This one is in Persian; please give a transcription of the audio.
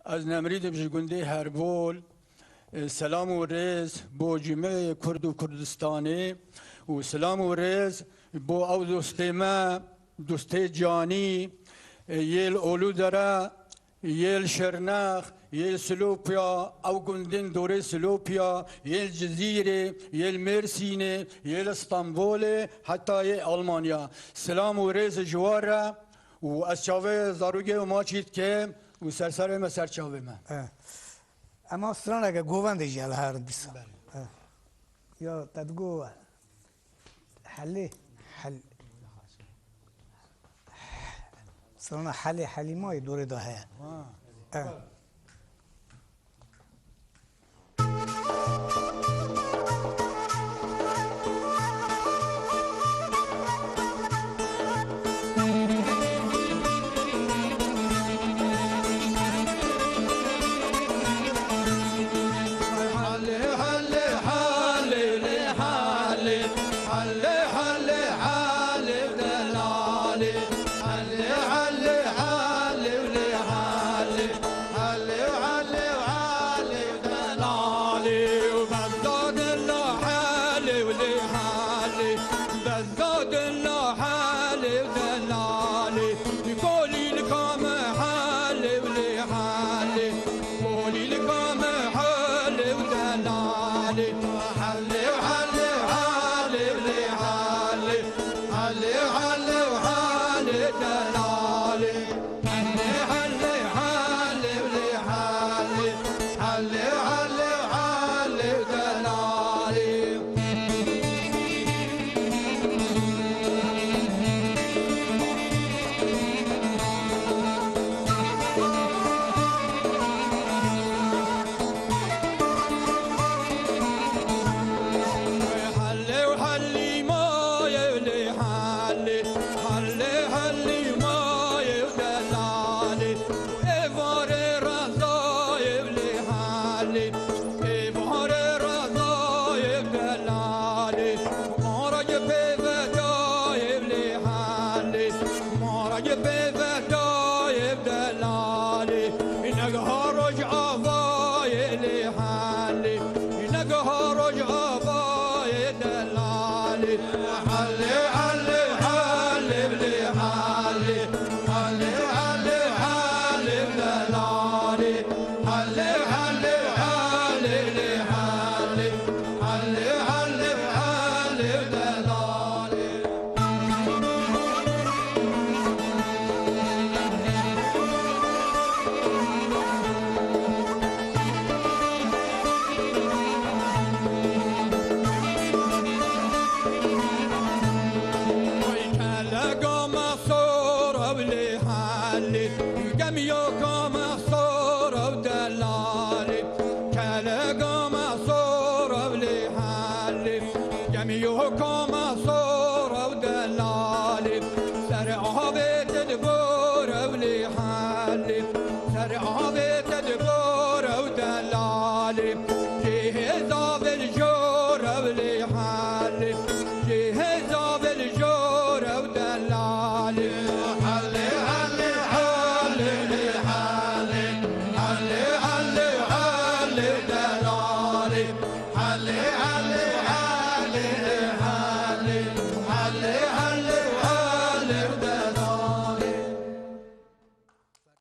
از نمرید بجگنده هربول سلام و رز بو جمعه کرد و کردستانی و سلام و رز بو او دوسته ما دوسته جانی یل اولو داره یل شرناخ یل سلوپیا او گندن دوره سلوپیا یل جزیره یل مرسینه یل اسطنبول حتی یل آلمانیا سلام و رز جواره و از چاوه زاروگه و ما چید که و سرسر ما سرچاوه ما اما استران اگه گوون دیجی حالا هر بیسا یا تدگو حلی استران حلی مای دوره ده هیا سر آب تدبر و دلالی